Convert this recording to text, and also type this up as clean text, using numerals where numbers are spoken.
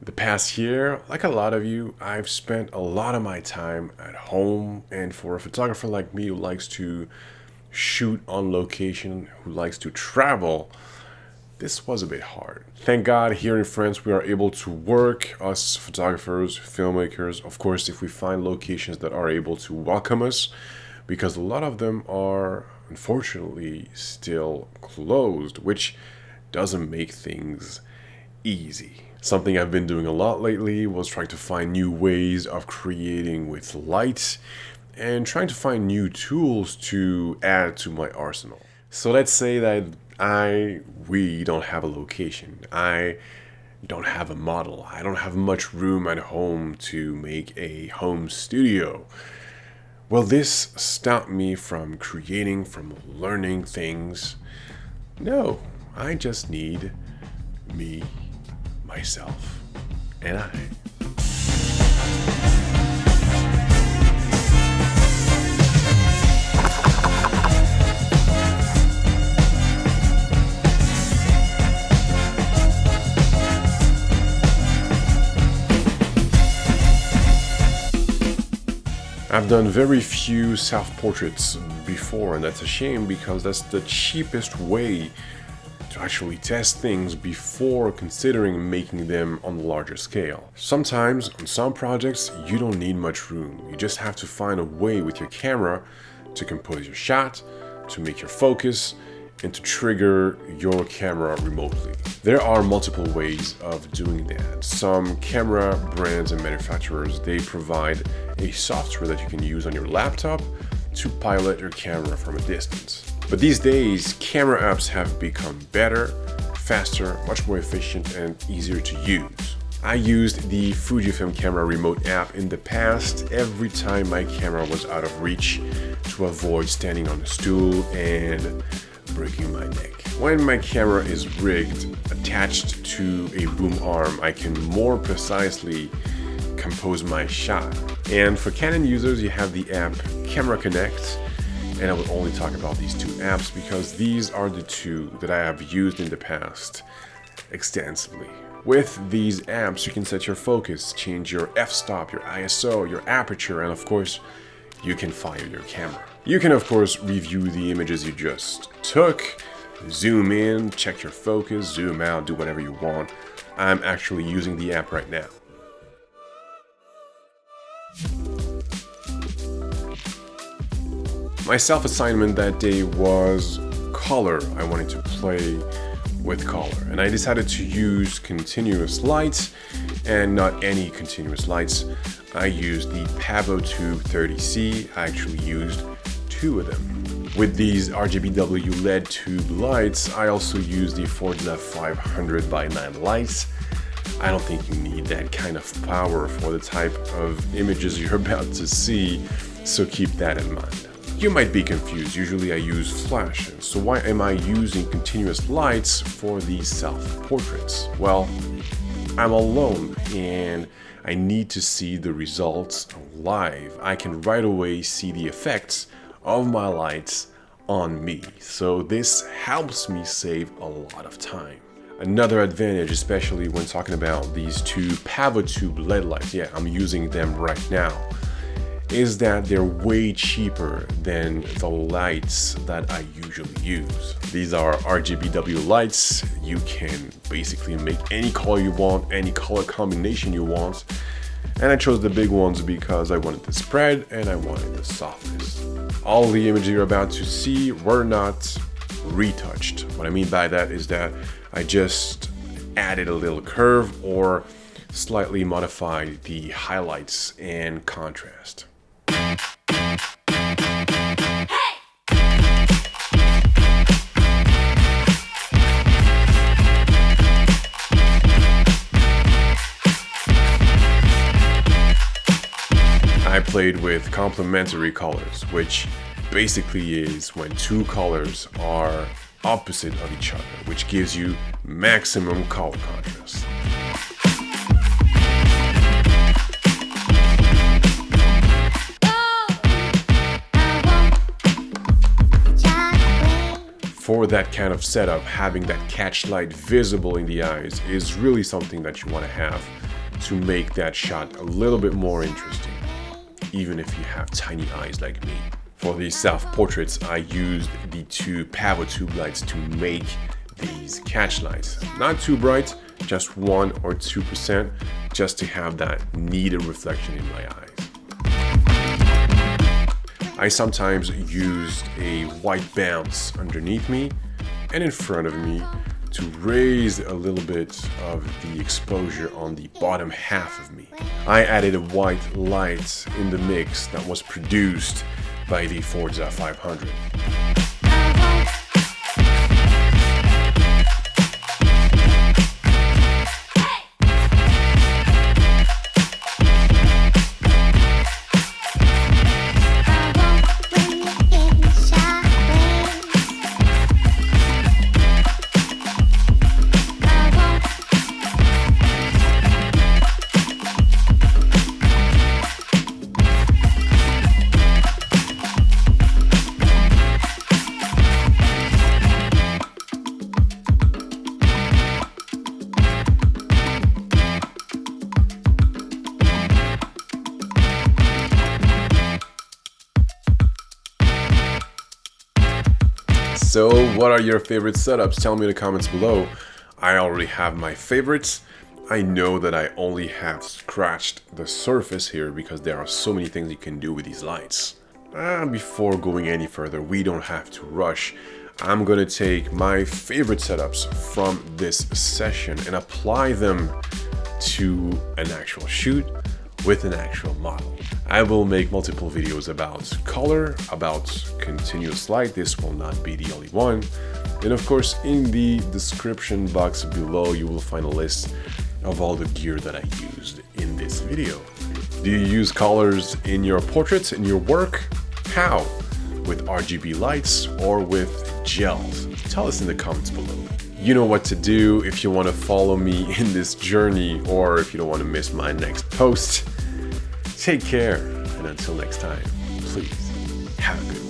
The past year, like a lot of you, I've spent a lot of my time at home, and for a photographer like me who likes to shoot on location, who likes to travel, this was a bit hard. Thank God here in France we are able to work, us photographers, filmmakers, of course if we find locations that are able to welcome us, because a lot of them are unfortunately still closed, which doesn't make things easy. Something I've been doing a lot lately was trying to find new ways of creating with light and trying to find new tools to add to my arsenal. So let's say that we don't have a location. I don't have a model. I don't have much room at home to make a home studio. Will this stop me from creating, from learning things? No, I just need me, myself, and I. I've done very few self-portraits before, and that's a shame because that's the cheapest way to actually test things before considering making them on a larger scale. Sometimes, on some projects, you don't need much room. You just have to find a way with your camera to compose your shot, to make your focus, and to trigger your camera remotely. There are multiple ways of doing that. Some camera brands and manufacturers, they provide a software that you can use on your laptop to pilot your camera from a distance. But these days, camera apps have become better, faster, much more efficient, and easier to use. I used the Fujifilm camera remote app in the past every time my camera was out of reach to avoid standing on a stool and breaking my neck. When my camera is rigged, attached to a boom arm, I can more precisely compose my shot. And for Canon users, you have the app Camera Connect, and I will only talk about these two apps because these are the two that I have used in the past extensively. With these apps, you can set your focus, change your f-stop, your ISO, your aperture, and of course, you can fire your camera. You can of course review the images you just took, zoom in, check your focus, zoom out, do whatever you want. I'm actually using the app right now. My self-assignment that day was color. I wanted to play with color, and I decided to use continuous lights, and not any continuous lights. I used the PAVOTUBE 30C. I actually used two of them. With these RGBW LED tube lights, I also used the Forza 500 by Nanlite. I don't think you need that kind of power for the type of images you're about to see, so keep that in mind. You might be confused, usually I use flashes, so why am I using continuous lights for these self-portraits? Well, I'm alone and I need to see the results live. I can right away see the effects of my lights on me, so this helps me save a lot of time. Another advantage, especially when talking about these two PAVOTUBE LED lights, yeah, I'm using them right now, is that they're way cheaper than the lights that I usually use. These are RGBW lights. You can basically make any color you want, any color combination you want. And I chose the big ones because I wanted the spread and I wanted the softness. All the images you're about to see were not retouched. What I mean by that is that I just added a little curve or slightly modified the highlights and contrast. I played with complementary colors, which basically is when two colors are opposite of each other, which gives you maximum color contrast. For that kind of setup, having that catch light visible in the eyes is really something that you want to have to make that shot a little bit more interesting, even if you have tiny eyes like me. For these self-portraits, I used the two PAVOTUBE lights to make these catch lights. Not too bright, just 1 or 2%, just to have that needed reflection in my eyes. I sometimes used a white bounce underneath me and in front of me to raise a little bit of the exposure on the bottom half of me. I added a white light in the mix that was produced by the Forza 500. So what are your favorite setups? Tell me in the comments below. I already have my favorites. I know that I only have scratched the surface here because there are so many things you can do with these lights. Before going any further, we don't have to rush. I'm gonna take my favorite setups from this session and apply them to an actual shoot with an actual model. I will make multiple videos about color, about continuous light. This will not be the only one. And of course, in the description box below, you will find a list of all the gear that I used in this video. Do you use colors in your portraits, in your work? How? With RGB lights or with gels? Tell us in the comments below. You know what to do if you want to follow me in this journey, or if you don't want to miss my next post. Take care, and until next time, please have a good one.